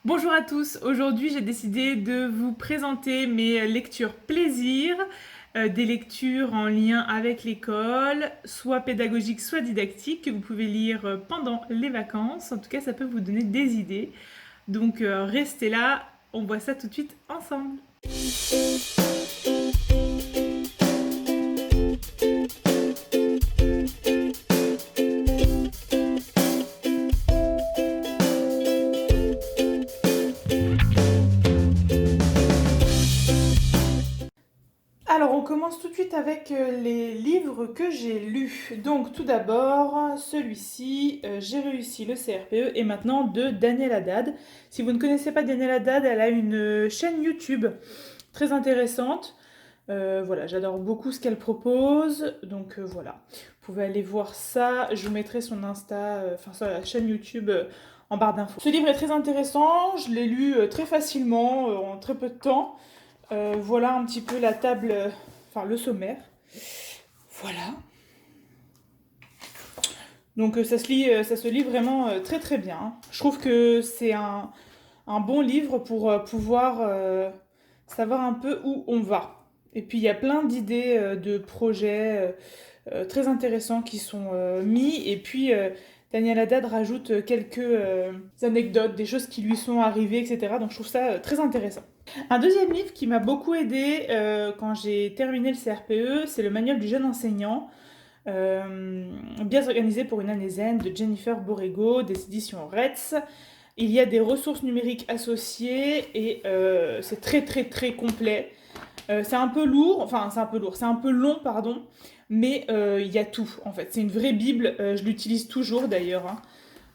Bonjour à tous, aujourd'hui j'ai décidé de vous présenter mes lectures plaisir, des lectures en lien avec l'école, soit pédagogiques, soit didactiques, que vous pouvez lire pendant les vacances. En tout cas, ça peut vous donner des idées. Donc restez là, on voit ça tout de suite ensemble. Alors, on commence tout de suite avec les livres que j'ai lus. Donc, tout d'abord, celui-ci, J'ai réussi le CRPE, et maintenant de Danielle Haddad. Si vous ne connaissez pas Danielle Haddad, elle a une chaîne YouTube très intéressante. Voilà, j'adore beaucoup ce qu'elle propose. Donc, voilà, vous pouvez aller voir ça. Je vous mettrai son Insta, enfin, sur la chaîne YouTube en barre d'infos. Ce livre est très intéressant. Je l'ai lu très facilement, en très peu de temps. Voilà un petit peu la table, enfin le sommaire. Voilà. Donc ça se lit vraiment très très bien. Je trouve que c'est un bon livre pour pouvoir savoir un peu où on va. Et puis il y a plein d'idées de projets très intéressants qui sont mis. Et puis Daniel Haddad rajoute quelques anecdotes, des choses qui lui sont arrivées, etc. Donc je trouve ça très intéressant. Un deuxième livre qui m'a beaucoup aidé quand j'ai terminé le CRPE, c'est le manuel du jeune enseignant, bien organisé pour une année zen, de Jennifer Borrego, des éditions Retz. Il y a des ressources numériques associées et c'est très très très complet. C'est un peu lourd, enfin c'est un peu long, pardon, mais il y a tout en fait. C'est une vraie Bible, je l'utilise toujours d'ailleurs, hein.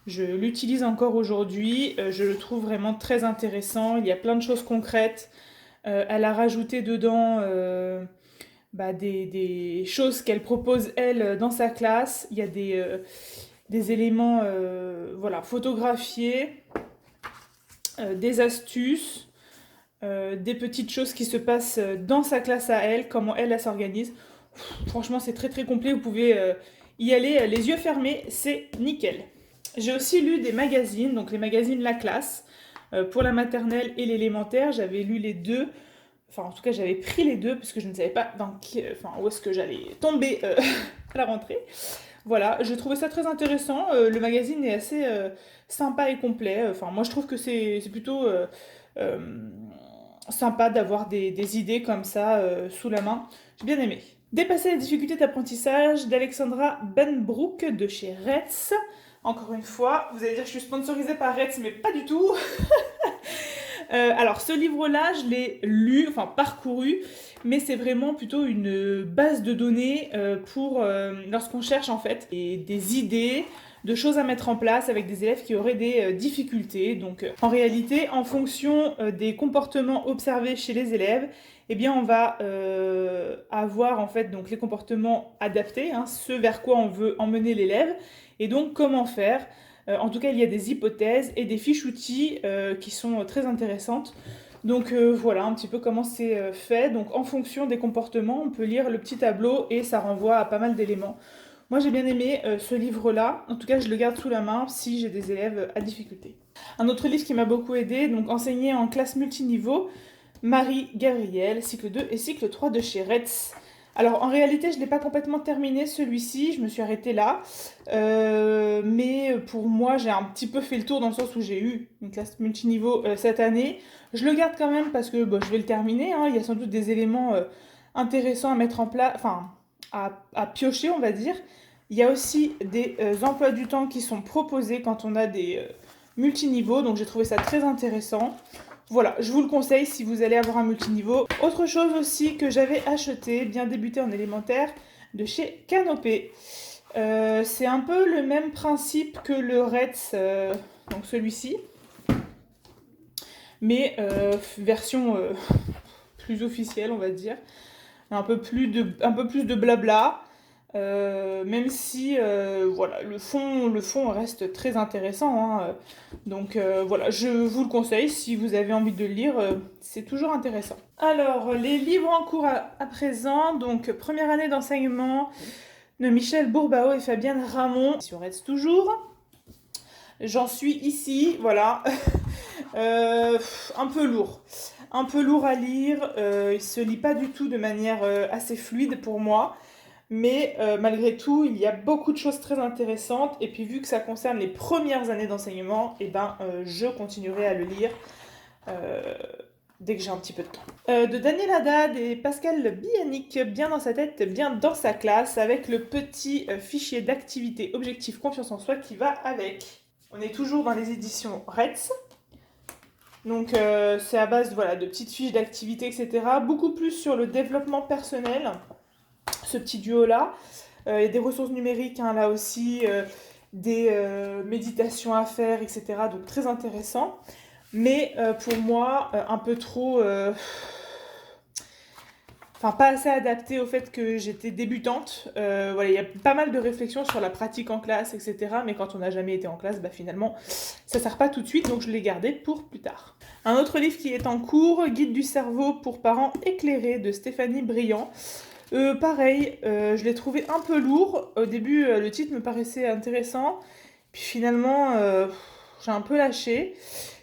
Je l'utilise encore aujourd'hui, je le trouve vraiment très intéressant, il y a plein de choses concrètes. Elle a rajouté dedans des choses qu'elle propose elle dans sa classe. Il y a des éléments voilà, photographiés, des astuces, des petites choses qui se passent dans sa classe à elle, comment elle s'organise. Franchement, c'est très très complet, vous pouvez y aller les yeux fermés, c'est nickel. J'ai aussi lu des magazines, donc les magazines La Classe, pour la maternelle et l'élémentaire. J'avais lu les deux, enfin en tout cas j'avais pris les deux parce que je ne savais pas où est-ce que j'allais tomber à la rentrée. Voilà, je trouvais ça très intéressant. Le magazine est assez sympa et complet. Enfin, moi je trouve que c'est plutôt euh, sympa d'avoir des idées comme ça sous la main. J'ai bien aimé. Dépasser les difficultés d'apprentissage d'Alexandra Benbrook de chez Retz. Encore une fois, vous allez dire que je suis sponsorisée par Retz, mais pas du tout. Alors, ce livre-là, je l'ai lu, enfin parcouru, mais c'est vraiment plutôt une base de données pour lorsqu'on cherche en fait des idées, de choses à mettre en place avec des élèves qui auraient des difficultés. Donc, en réalité, en fonction des comportements observés chez les élèves, eh bien, on va avoir en fait donc les comportements adaptés, hein, ce vers quoi on veut emmener l'élève, et donc comment faire. En tout cas, il y a des hypothèses et des fiches outils qui sont très intéressantes. Donc voilà un petit peu comment c'est fait. Donc en fonction des comportements, on peut lire le petit tableau et ça renvoie à pas mal d'éléments. Moi j'ai bien aimé ce livre-là. En tout cas, je le garde sous la main si j'ai des élèves à difficulté. Un autre livre qui m'a beaucoup aidé, donc enseigné en classe multiniveau, Marie-Gabrielle, cycle 2 et cycle 3 de chez Retz. Alors en réalité, je ne l'ai pas complètement terminé celui-ci, je me suis arrêtée là. Mais pour moi, j'ai un petit peu fait le tour dans le sens où j'ai eu une classe multiniveau cette année. Je le garde quand même parce que je vais le terminer, hein. Il y a sans doute des éléments intéressants à mettre en place, enfin à piocher, on va dire. Il y a aussi des emplois du temps qui sont proposés quand on a des multiniveaux, donc j'ai trouvé ça très intéressant. Voilà, je vous le conseille si vous allez avoir un multiniveau. Autre chose aussi que j'avais acheté, bien débuté en élémentaire, de chez Canopé. C'est un peu le même principe que le Retz, donc celui-ci, mais version plus officielle, on va dire. Un peu plus de blabla. Même si voilà, le fond reste très intéressant, hein. Donc voilà, je vous le conseille si vous avez envie de le lire, c'est toujours intéressant. Alors, les livres en cours à présent, donc première année d'enseignement de Michel Bourbao et Fabienne Ramon, sur Retz toujours. J'en suis ici, voilà. Un peu lourd. Un peu lourd à lire, il se lit pas du tout de manière assez fluide pour moi, mais malgré tout, il y a beaucoup de choses très intéressantes, et puis vu que ça concerne les premières années d'enseignement, et ben, je continuerai à le lire euh, dès que j'ai un petit peu de temps. De Daniel Haddad et Pascal Bianic, bien dans sa tête, bien dans sa classe, avec le petit fichier d'activité Objectif Confiance en Soi qui va avec. On est toujours dans les éditions Retz. Donc c'est à base voilà, de petites fiches d'activité, etc. Beaucoup plus sur le développement personnel, ce petit duo-là. Il y a des ressources numériques hein, là aussi, des méditations à faire, etc. Donc très intéressant. Mais pour moi, un peu trop... Enfin, pas assez adapté au fait que j'étais débutante. Voilà, il y a pas mal de réflexions sur la pratique en classe, etc. Mais quand on n'a jamais été en classe, bah, finalement, ça sert pas tout de suite, donc je l'ai gardé pour plus tard. Un autre livre qui est en cours, Guide du cerveau pour parents éclairés de Stéphanie Briand. Pareil, je l'ai trouvé un peu lourd. Au début, le titre me paraissait intéressant. Puis finalement, j'ai un peu lâché.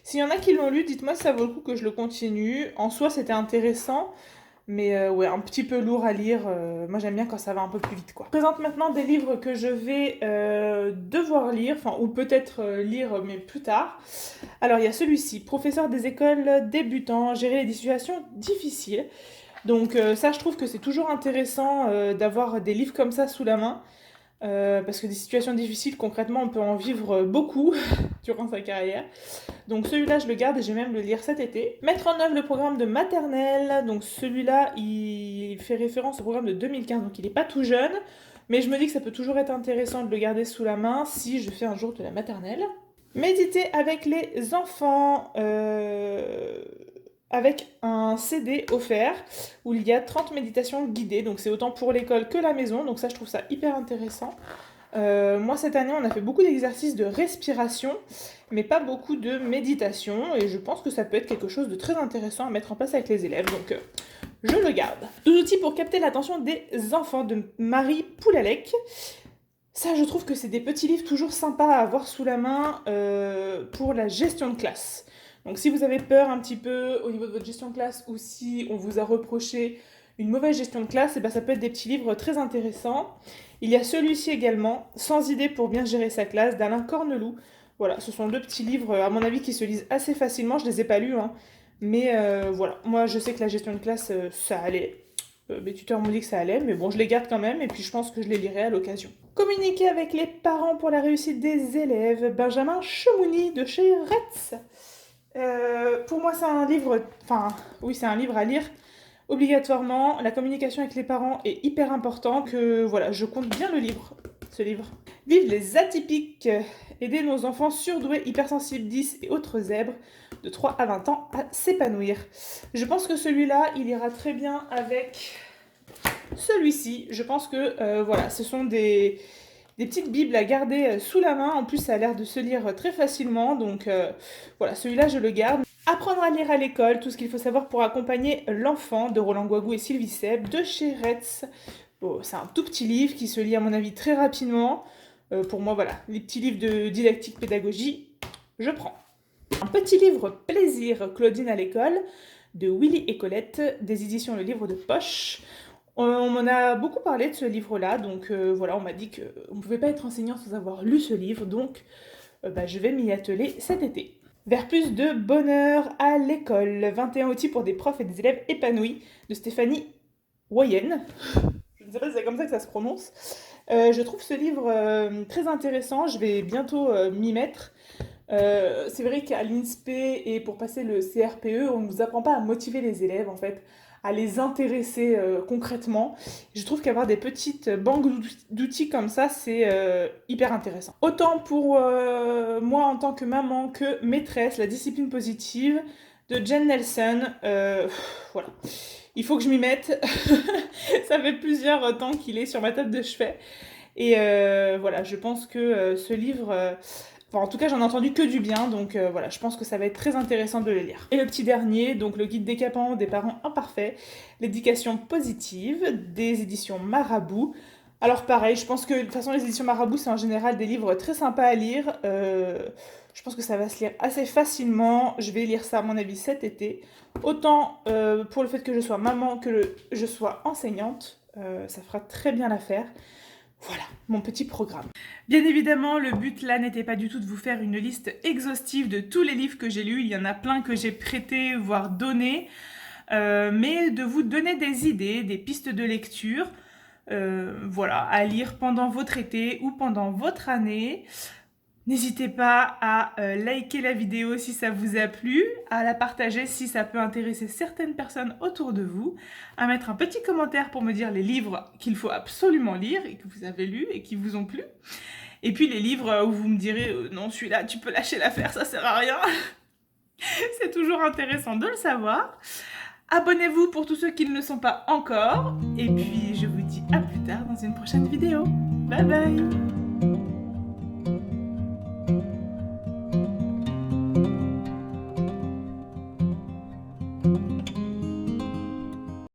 S'il y en a qui l'ont lu, dites-moi si ça vaut le coup que je le continue. En soi, c'était intéressant. Mais ouais, un petit peu lourd à lire. Moi, j'aime bien quand ça va un peu plus vite, quoi. Je présente maintenant des livres que je vais devoir lire, enfin, ou peut-être lire, mais plus tard. Alors, il y a celui-ci, Professeur des écoles débutants, gérer les situations difficiles. Donc ça, je trouve que c'est toujours intéressant d'avoir des livres comme ça sous la main. Parce que des situations difficiles, concrètement, on peut en vivre beaucoup durant sa carrière. Donc celui-là, je le garde et je vais même le lire cet été. Mettre en œuvre le programme de maternelle. Donc celui-là, il fait référence au programme de 2015, donc il n'est pas tout jeune. Mais je me dis que ça peut toujours être intéressant de le garder sous la main si je fais un jour de la maternelle. Méditer avec les enfants. Avec un CD offert où il y a 30 méditations guidées. Donc c'est autant pour l'école que la maison. Donc ça, je trouve ça hyper intéressant. Moi, cette année, on a fait beaucoup d'exercices de respiration, mais pas beaucoup de méditation, et je pense que ça peut être quelque chose de très intéressant à mettre en place avec les élèves, donc je le garde. 12 outils pour capter l'attention des enfants de Marie Poulalec. Ça, je trouve que c'est des petits livres toujours sympas à avoir sous la main pour la gestion de classe. Donc si vous avez peur un petit peu au niveau de votre gestion de classe, ou si on vous a reproché une mauvaise gestion de classe, et ben ça peut être des petits livres très intéressants. Il y a celui-ci également, Sans idée pour bien gérer sa classe, d'Alain Corneloup. Voilà, ce sont deux petits livres, à mon avis, qui se lisent assez facilement. Je les ai pas lus, hein. Mais voilà, moi je sais que la gestion de classe, ça allait. Mes tuteurs m'ont dit que ça allait, mais bon, je les garde quand même, et puis je pense que je les lirai à l'occasion. Communiquer avec les parents pour la réussite des élèves, Benjamin Chemouni de chez Retz. Pour moi, c'est un livre, enfin, oui, c'est un livre à lire obligatoirement. La communication avec les parents est hyper important, que voilà, je compte bien le livre, ce livre. Vive les atypiques, aider nos enfants surdoués, hypersensibles 10 et autres zèbres de 3 à 20 ans à s'épanouir. Je pense que celui-là, il ira très bien avec celui-ci. Je pense que voilà, ce sont des petites bibles à garder sous la main. En plus, ça a l'air de se lire très facilement. Donc voilà, celui-là, je le garde. Apprendre à lire à l'école, tout ce qu'il faut savoir pour accompagner l'enfant, de Roland Guagou et Sylvie Seb, de chez Retz. Bon, c'est un tout petit livre qui se lit à mon avis très rapidement. Pour moi, voilà, les petits livres de didactique pédagogie, je prends. Un petit livre plaisir, Claudine à l'école, de Willy et Colette, des éditions Le Livre de Poche. On m'en a beaucoup parlé de ce livre-là, donc voilà, on m'a dit qu'on ne pouvait pas être enseignant sans avoir lu ce livre, donc je vais m'y atteler cet été. Vers plus de bonheur à l'école, 21 outils pour des profs et des élèves épanouis, de Stéphanie Woyen. Je ne sais pas si c'est comme ça que ça se prononce. Je trouve ce livre très intéressant, je vais bientôt m'y mettre. C'est vrai qu'à l'INSPE et pour passer le CRPE, on ne nous apprend pas à motiver les élèves en fait, à les intéresser concrètement. Je trouve qu'avoir des petites banques d'outils comme ça, c'est hyper intéressant. Autant pour moi en tant que maman que maîtresse, la discipline positive de Jen Nelson. Voilà. Il faut que je m'y mette. Ça fait plusieurs temps qu'il est sur ma table de chevet. Et voilà, je pense que ce livre... Enfin, en tout cas, j'en ai entendu que du bien, donc voilà, je pense que ça va être très intéressant de le lire. Et le petit dernier, donc le guide décapant des parents imparfaits, l'éducation positive, des éditions Marabout. Alors pareil, je pense que de toute façon les éditions Marabout, c'est en général des livres très sympas à lire. Je pense que ça va se lire assez facilement. Je vais lire ça à mon avis cet été. Autant pour le fait que je sois maman que je sois enseignante, ça fera très bien l'affaire. Voilà, mon petit programme. Bien évidemment, le but là n'était pas du tout de vous faire une liste exhaustive de tous les livres que j'ai lus. Il y en a plein que j'ai prêtés, voire donnés. Mais de vous donner des idées, des pistes de lecture, voilà, à lire pendant votre été ou pendant votre année. N'hésitez pas à liker la vidéo si ça vous a plu, à la partager si ça peut intéresser certaines personnes autour de vous, à mettre un petit commentaire pour me dire les livres qu'il faut absolument lire et que vous avez lus et qui vous ont plu. Et puis les livres où vous me direz non, celui-là tu peux lâcher l'affaire, ça sert à rien. C'est toujours intéressant de le savoir. Abonnez-vous pour tous ceux qui ne le sont pas encore. Et puis je vous dis à plus tard dans une prochaine vidéo. Bye bye.